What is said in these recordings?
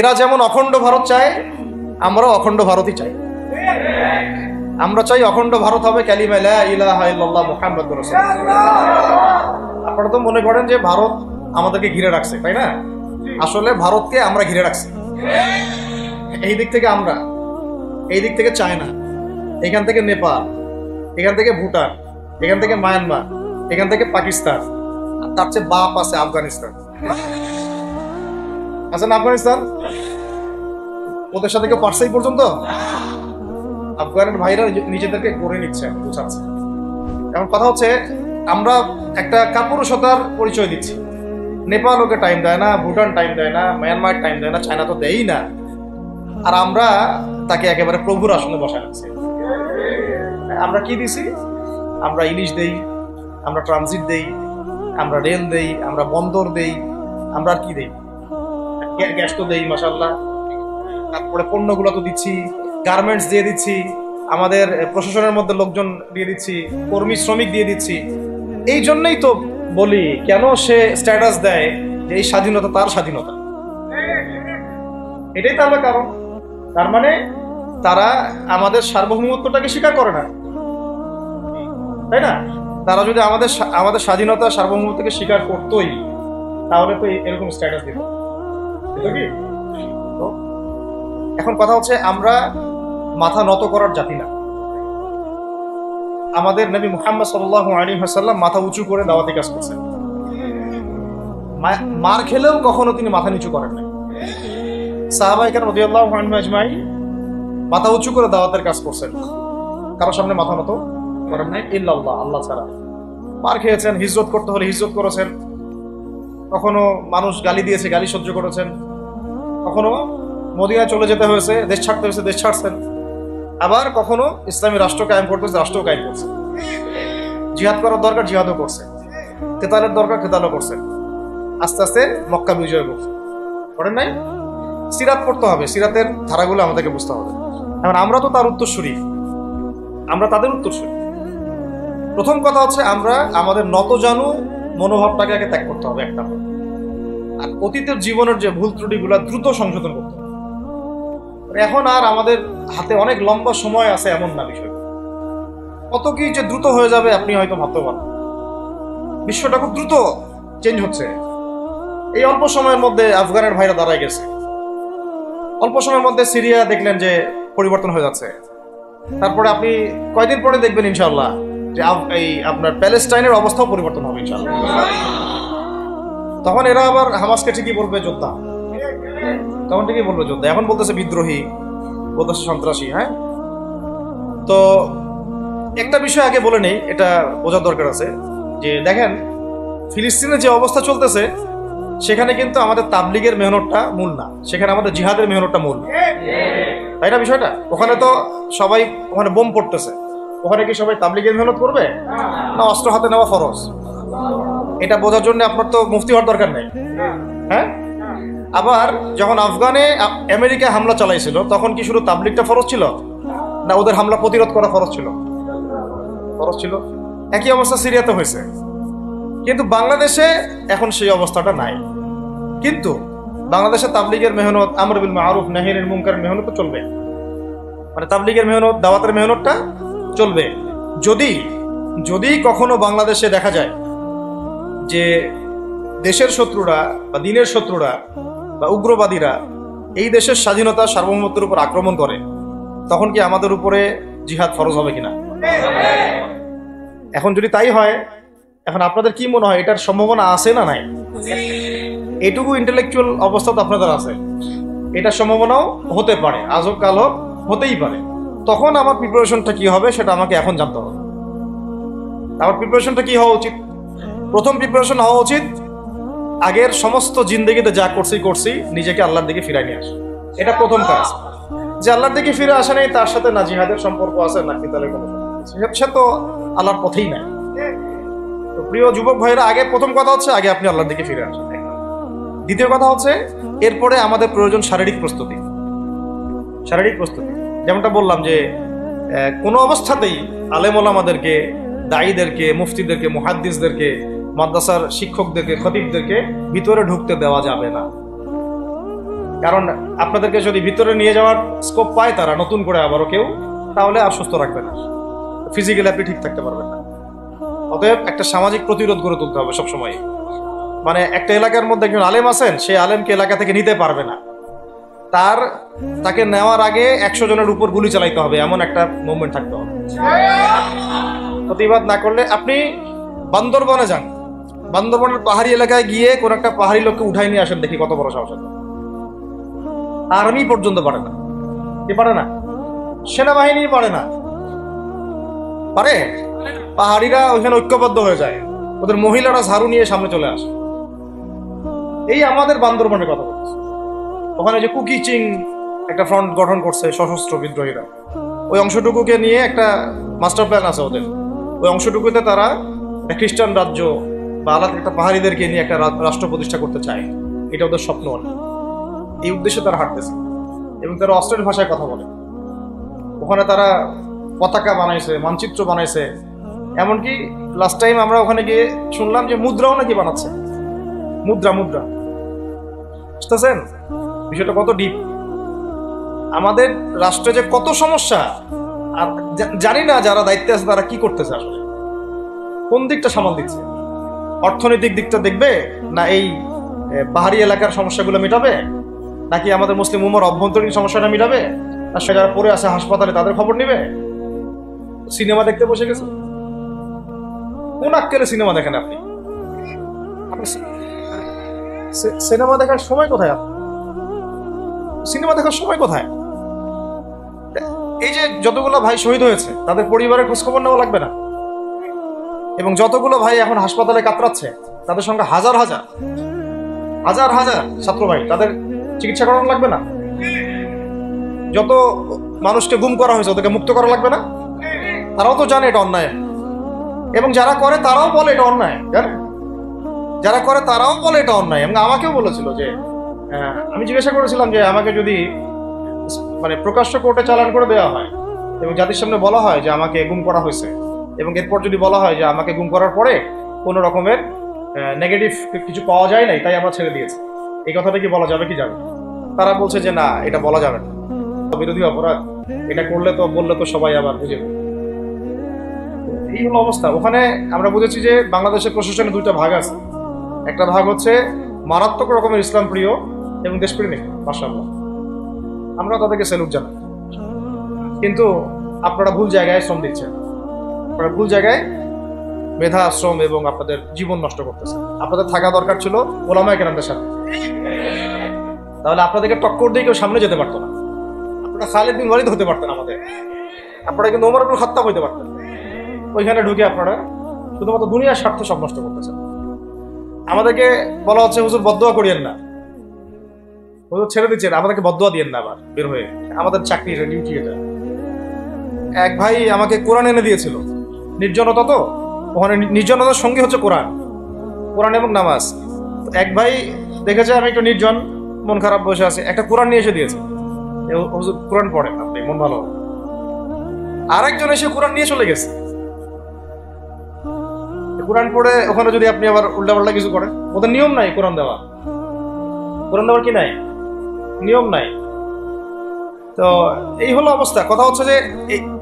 এরা যেমন অখণ্ড ভারত চায়, আমরাও অখণ্ড ভারতই চাই। আমরা চাই অখণ্ড ভারত হবে কালিমা লা ইলাহা ইল্লাল্লাহ মুহাম্মাদুর রাসূলুল্লাহ। আপনারা তো মনে করেন যে ভারত আমাদেরকে ঘিরে রাখছে, তাই না? আসলে ভারতকে আমরা ঘিরে রাখছি। এই দিক থেকে আমরা, এই দিক থেকে চায়না, এখান থেকে নেপাল, এখান থেকে ভুটান, এখান থেকে মায়ানমার, এখান থেকে পাকিস্তান, আর তার চেয়ে বাপ আছে আফগানিস্তান। আচ্ছা না, আফগানিস্তান ওদের সাথে কেউ পারছে এই পর্যন্ত? আফগানের ভাইরা নিজেদেরকে করে নিচ্ছে, বুঝাচ্ছে। এখন কথা হচ্ছে, আমরা একটা কাপুরুষতার পরিচয় দিচ্ছি। নেপাল ওকে টাইম দেয় না, ভুটান টাইম দেয় না, মায়ানমার টাইম দেয় না, চায়না তো দেয়ই না, আর আমরা তাকে একেবারে প্রভুর আসনে বসায় রাখছি। আমরা কি দিছি? আমরা ইলিশ দেই, আমরা ট্রানজিট দেই, আমরা রেল দেই, আমরা বন্দর দেই, আমরা আর কি দেই? গ্যাস তো দেই মাশাআল্লাহ, তারপরে পণ্যগুলো তো দিচ্ছি, গার্মেন্টস দিয়ে দিচ্ছি, আমাদের প্রশাসনের মধ্যে লোকজন দিয়ে দিচ্ছি, কর্মী শ্রমিক দিয়ে দিচ্ছি। এই জন্যই তো বলি, কেন সে স্ট্যাটাস দেয় যে এই স্বাধীনতা তার স্বাধীনতা। এটাই তো আমার কারণ। তার মানে তারা আমাদের সার্বভৌমত্বটাকে স্বীকার করে না, তাই না? তারা যদি আমাদের স্বাধীনতা সার্বভৌমত্বকে স্বীকার করতোই, তাহলে তো এরকম স্ট্যাটাস দিত কি? এখন কথা হচ্ছে, আমরা মাথা নত করার জাতি না। আমাদের নবী মুহাম্মদ সাল্লাল্লাহু আলাইহি ওয়াসাল্লাম মাথা উঁচু করে দাওয়াতি কাজ করছেন। মার খেলেও কখনো তিনি মাথা নিচু করেন না। সাহাবায়ে কেরাম রাদিয়াল্লাহু আনহুম আজমাইন মাথা উঁচু করে দাওয়াতের কাজ করছেন, কারোর সামনে মাথা নত করেন নাই, ইল্লাল্লাহ, আল্লাহ ছাড়া। মার খেয়েছেন, হিজরত করতে হলে হিজরত করেছেন, কখনো মানুষ গালি দিয়েছে, গালি সহ্য করেছেন, কখনো মদিনায় চলে যেতে হয়েছে, দেশ ছাড়তে হয়েছে, দেশ ছাড়ছেন, আবার কখনো ইসলামী রাষ্ট্র কায়েম করতে হয়েছে, রাষ্ট্র কায়েম করছে। জিহাদ করার দরকার, জিহাদও করছে, কেতালের দরকার, কেতালও করছে। আস্তে আস্তে মক্কা বিজয় করছে, করেন নাই? সিরাত পড়তে হবে, সিরাতের ধারাগুলো আমাদেরকে বুঝতে হবে। এখন আমরা তো তার উত্তরসূরি, আমরা তাদের উত্তরসূরি। প্রথম কথা হচ্ছে, আমরা আমাদের নতজানু মনোভাবটাকে আগে ত্যাগ করতে হবে, একটা। আর অতীতের জীবনের যে ভুল ত্রুটিগুলো দ্রুত সংশোধন করতে হবে। এখন আর আমাদের হাতে অনেক লম্বা সময় আছে এমন না বিষয়। কত কি যে দ্রুত হয়ে যাবে আপনি হয়তো ভাবতে পারেন। বিশ্বটা খুব দ্রুত চেঞ্জ হচ্ছে। এই অল্প সময়ের মধ্যে আফগানের ভাইরা দাঁড়ায় গেছে, অল্প সময়ের মধ্যে সিরিয়া দেখলেন যে পরিবর্তন হয়ে যাচ্ছে। তারপরে আপনি কয়দিন পরে দেখবেন ইনশাআল্লাহ যে এই আপনার প্যালেস্টাইনের অবস্থাও পরিবর্তন হবে ইনশাআল্লাহ। তখন এরা আবার হামাসকে ঠিকই বলবে যোদ্ধা, তখন ঠিকই বলবে যোদ্ধা। এখন বলতেছে বিদ্রোহী, বলতেছে সন্ত্রাসী। হ্যাঁ, তো একটা বিষয় আগে বলে নেই, এটা বোঝার দরকার আছে যে দেখেন, ফিলিস্তিনে যে অবস্থা চলতেছে সেখানে কিন্তু আমাদের তাবলিগের মেহনতটা মূল না, সেখানে আমাদের জিহাদের মেহনতটা মূল, তাই না? বিষয়টা ওখানে তো সবাই, ওখানে বোম পড়তেছে, ওখানে কি সবাই তাবলিগের মেহনত করবে? না, অস্ত্র হাতে নেওয়া ফরজ। এটা বোঝার জন্য আপনার তো মুফতি হওয়ার দরকার নেই। হ্যাঁ, আবার যখন আফগানে আমেরিকা হামলা চালাইছিল, তখন কি শুধু তাবলিগটা ফরজ ছিল না ওদের হামলা প্রতিরোধ করা ফরজ ছিল? ফরজ ছিল। একই অবস্থা সিরিয়াতে হয়েছে, কিন্তু বাংলাদেশে এখন সেই অবস্থাটা নাই। কিন্তু বাংলাদেশে তাবলিগের মেহনত, আমর বিল মারুফ নাহি আনিল মুনকারের মেহনত তো চলবে, মানে তাবলিগের মেহনত, দাওয়াতের মেহনতটা চলবে। যদি কখনো বাংলাদেশে দেখা যায় যে দেশের শত্রুরা বা দিনের শত্রুরা বা উগ্রবাদীরা এই দেশের স্বাধীনতা সার্বভৌমত্বের উপর আক্রমণ করে, তখন কি আমাদের উপরে জিহাদ ফরজ হবে কিনা? এখন যদি তাই হয়, এখন আপনাদের কি মনে হয় এটার সম্ভাবনা আছে না নাই? এইটুকু ইন্টেলেকচুয়াল অবস্থা তো আপনাদের আছে, এটার সম্ভাবনাও হতে পারে, আজ হোক কাল হোক, হতেই পারে। তখন আমার প্রিপারেশনটা কি হবে সেটা আমাকে এখন জানতে হবে। আমার প্রিপারেশনটা কি হওয়া উচিত? প্রথম প্রিপারেশন হওয়া উচিত, আগের সমস্ত জিন্দেগিতে যা করছি নিজেকে আল্লাহর দিকে ফিরাই নিয়ে আসে। এটা প্রথম কাজ। যে আল্লাহর দিকে ফিরে আসে নেই, তার সাথে না জিহাদের সম্পর্ক আছে না কিতালের কোনো সম্পর্ক, সে তো আল্লাহর পথেই নাই। তো প্রিয় যুবক ভাইরা, আগে প্রথম কথা হচ্ছে আগে আপনি আল্লাহর দিকে ফিরে আসেন। দ্বিতীয় কথা হচ্ছে, এরপরে আমাদের প্রয়োজন শারীরিক প্রস্তুতি। যেমনটা বললাম যে কোনো অবস্থাতেই আলেম ওলামাদেরকে, দায়ীদেরকে, মুফতিদেরকে, মুহাদ্দিসদেরকে, মাদ্রাসার শিক্ষকদেরকে, খতিবদেরকে ভিতরে ঢুকতে দেওয়া যাবে না। কারণ আপনাদেরকে যদি ভিতরে নিয়ে যাওয়ার স্কোপ পায় তারা নতুন করে আবারও কেউ, তাহলে আর সুস্থ রাখবে না, ফিজিক্যালি আপনি ঠিক থাকতে পারবেন না। অতএব একটা সামাজিক প্রতিরোধ গড়ে তুলতে হবে সবসময়। মানে একটা এলাকার মধ্যে একজন আলেম আছেন, সেই আলেমকে এলাকা থেকে নিতে পারবে না, তাকে নেওয়ার আগে 100 জনের উপর গুলি চালাইতে হবে, এমন একটা মুভমেন্ট থাকতে হবে। প্রতিবাদ না করলে আপনি বান্দরবনে যান, বান্দরবনের পাহাড়ি এলাকায় গিয়ে কোন একটা পাহাড়ি লোককে উঠাই নিয়ে আসেন, দেখি কত বড় সাহস। আর্মি পর্যন্ত পারে না। কি পারে না? সেনাবাহিনী পারে না। পারে? পাহাড়িরা ওইখানে ঐক্যবদ্ধ হয়ে যায়, ওদের মহিলারা ঝাড়ু নিয়ে সামনে চলে আসে। এই আমাদের বান্দরবনের কথা বলছি। ওখানে যে কুকি চিং একটা ফ্রন্ট গঠন করছে সশস্ত্র বিদ্রোহীরা, ওই অংশটুকুকে নিয়ে একটা মাস্টার প্ল্যান আছে ওদের। ওই অংশটুকুতে তারা একটা খ্রিস্টান রাজ্য বা আলাদা একটা পাহাড়িদেরকে নিয়ে একটা রাষ্ট্র প্রতিষ্ঠা করতে চায়। এটা ওদের স্বপ্ন। এই উদ্দেশ্যে তারা হাঁটতেছে এবং তারা অস্ট্রেলিয়ান ভাষায় কথা বলে। ওখানে তারা পতাকা বানাইছে, মানচিত্র বানাইছে, এমনকি লাস্ট টাইম আমরা ওখানে গিয়ে শুনলাম যে মুদ্রাও নাকি বানাচ্ছে। মুদ্রা বুঝতেছেন বিষয়টা কত ডিপ? আমাদের রাষ্ট্রে যে কত সমস্যা, আর জানি না যারা দায়িত্বে আছে তারা কি করতেছে, আসলে কোন দিকটা সামাল দিচ্ছে। অর্থনৈতিক দিকটা দেখবে না এই পাহাড়ি এলাকার সমস্যাগুলো মেটাবে, নাকি আমাদের মুসলিম উম্মার অভ্যন্তরীণ সমস্যাটা মেটাবে, না সে যারা পড়ে আছে হাসপাতালে তাদের খবর নিবে? সিনেমা দেখতে বসে গেছে। কোন আক্কেলে সিনেমা দেখেন আপনি? সিনেমা দেখার সময় কোথায়? সিনেমা দেখার সময় কোথায়? এই যে যতগুলো ভাই শহীদ হয়েছে তাদের পরিবারের খোঁজখবর নেওয়া লাগবে না? এবং যতগুলো ভাই এখন হাসপাতালে কাতরাচ্ছে তাদের সঙ্গে হাজার হাজার ছাত্র ভাই, তাদের চিকিৎসা করানো লাগবে না? যত মানুষকে গুম করা হয়েছে ওদেরকে মুক্ত করা লাগবে না? তারাও তো জানে এটা অন্যায়, এবং যারা করে তারাও বলে এটা অন্যায়। জানেন, যারা করে তারাও বলে এটা অন্যায়। এবং আমাকেও বলেছিল যে, আমি জিজ্ঞাসা করেছিলাম যে আমাকে যদি মানে প্রকাশ্য কোর্টে চালান করে দেওয়া হয় এবং জাতির সামনে বলা হয় যে আমাকে গুম করা হয়েছে, এবং এরপর যদি বলা হয় যে আমাকে গুম করার পরে কোনো রকমের নেগেটিভ কিছু পাওয়া যায় নাই তাই আমরা ছেড়ে দিয়েছি, এই কথাটা কি বলা যাবে কি যাবে? তারা বলছে যে না, এটা বলা যাবে না, বিরোধী অপরাধ, এটা করলে তো বললে তো সবাই আবার বুঝে। এই হলো অবস্থা। ওখানে আমরা বুঝেছি যে বাংলাদেশের প্রশাসনে দুইটা ভাগ আছে। একটা ভাগ হচ্ছে মারাত্মক রকমের ইসলাম প্রিয় এবং দেশপ্রেমিক, মাশাআল্লাহ, আমরা তাদেরকে স্যালুট জানাই। কিন্তু আপনারা ভুল জায়গায় শ্রম দিচ্ছেন, আপনারা ভুল জায়গায় মেধা, শ্রম এবং আপনাদের জীবন নষ্ট করতেছেন। আপনাদের থাকা দরকার ছিল ওলামায়ে কেরামদের সাথে, তাহলে আপনাদেরকে টক্কর দিয়ে কেউ সামনে যেতে পারতো না। আপনারা খালিদ বিন ওয়ালিদ হতে পারতেন আমাদের, আপনারা কিন্তু ওমর ইবনে খাত্তাব হইতে পারতেন। ওইখানে ঢুকে আপনারা শুধুমাত্র দুনিয়ার স্বার্থ সব নষ্ট করতেছেন। আমাদেরকে বলা হচ্ছে হুজুর বদদোয়া করিয়েন না, হুজুর ছেড়ে দিচ্ছেন, আমাদেরকে বদদোয়া দিয়েন না আবার বের হয়ে। আমাদের চাকরি, এটা ডিউটি। এটা এক ভাই আমাকে কোরআন এনে দিয়েছিল, নির্জনতা, তো ওখানে নির্জনতার সঙ্গে হচ্ছে কোরআন এবং নামাজ। এক ভাই দেখেছে আমি একটু নির্জন, মন খারাপ বসে আছে, একটা কোরআন নিয়ে এসে দিয়েছে, হুজুর কোরআন পড়েন আপনি, মন ভালো। আরেকজন এসে কোরআন নিয়ে চলে গেছে। কোরআন পড়ে ওখানে যদি আপনি আবার উল্টাপাল্টা কিছু করেন, ওদের নিয়ম নাই কোরআন দেওয়ার কি নাই, নিয়ম নাই। তো এই হলো অবস্থা। কথা হচ্ছে যে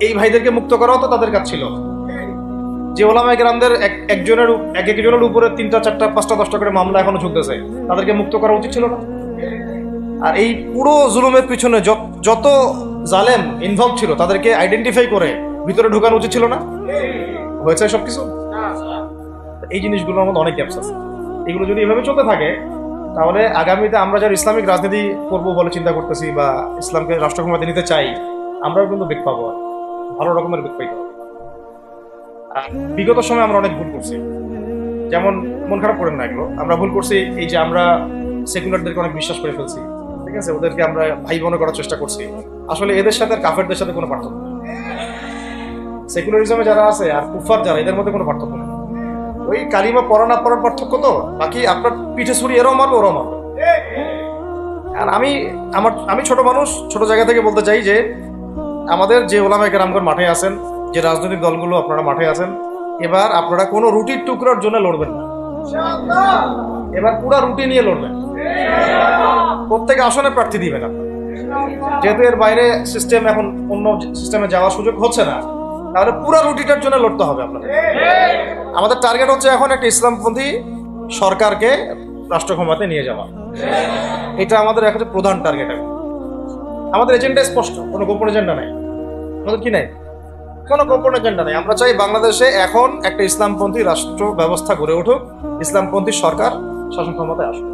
এই ভাইদেরকে মুক্ত করাও তো তাদের কাজ ছিল। যে ওলামায়ে কেরামদের একজনের উপরে 3টা 4টা 5টা 10টা করে মামলা এখনো ঝুলতেছে, তাদেরকে মুক্ত করা উচিত ছিল না? আর এই পুরো জুলুমের পিছনে যত জালেম ইনভলভ ছিল তাদেরকে আইডেন্টিফাই করে ভিতরে ঢোকানো উচিত ছিল না? হয়েছে সবকিছু? এই জিনিসগুলোর মধ্যে অনেক গ্যাপস আছে। এগুলো যদি এভাবে চলতে থাকে তাহলে আগামীতে আমরা যারা ইসলামিক রাজনীতি করবো বলে চিন্তা করতেছি বা ইসলামকে রাষ্ট্র ক্ষমতা নিতে চাই, আমরাও কিন্তু বেগ পাবো, ভালো রকমের বেগ পাইতে হবে। আর বিগত সময় আমরা অনেক ভুল করছি, যেমন মন খারাপ করেন না এগুলো, আমরা ভুল করছি এই যে আমরা সেকুলারদেরকে অনেক বিশ্বাস করে ফেলছি, ঠিক আছে, ওদেরকে আমরা ভাই বোন করার চেষ্টা করছি। আসলে এদের সাথে আর কাফেরদের সাথে কোনো পার্থক্য নেই। সেকুলারিজমে যারা আছে আর কুফার যারা, এদের মধ্যে কোনো পার্থক্য নেই। ওই কালিমা পড়া না পড়ার পার্থক্য, তো বাকি আপনার পিঠে ছুরি এরাও মারবে ওরাও মারবে। আর আমি ছোট মানুষ, ছোট জায়গা থেকে বলতে চাই যে আমাদের যে ওলামায়ে কেরামগণ মাঠে আছেন, যে রাজনৈতিক দলগুলো আপনারা মাঠে আছেন, এবার আপনারা কোনো রুটির টুকরার জন্য লড়বেন না। এবার পুরা রুটি নিয়ে লড়বেন, প্রত্যেক আসনে প্রার্থী দিবেন আপনার। যেহেতু এর বাইরে সিস্টেম এখন অন্য সিস্টেমে যাওয়ার সুযোগ হচ্ছে না, তাহলে পুরা রুটিটার জন্য লড়তে হবে আপনাদের। আমাদের টার্গেট হচ্ছে এখন একটা ইসলামপন্থী সরকারকে রাষ্ট্র ক্ষমতায় নিয়ে যাওয়া, এটা আমাদের এখন প্রধান টার্গেট। আমাদের এজেন্ডা স্পষ্ট, কোনো গোপন এজেন্ডা নাই। আমাদের কি নাই? কোনো গোপন এজেন্ডা নেই। আমরা চাই বাংলাদেশে এখন একটা ইসলামপন্থী রাষ্ট্র ব্যবস্থা গড়ে উঠুক, ইসলামপন্থী সরকার শাসন ক্ষমতায় আসুক।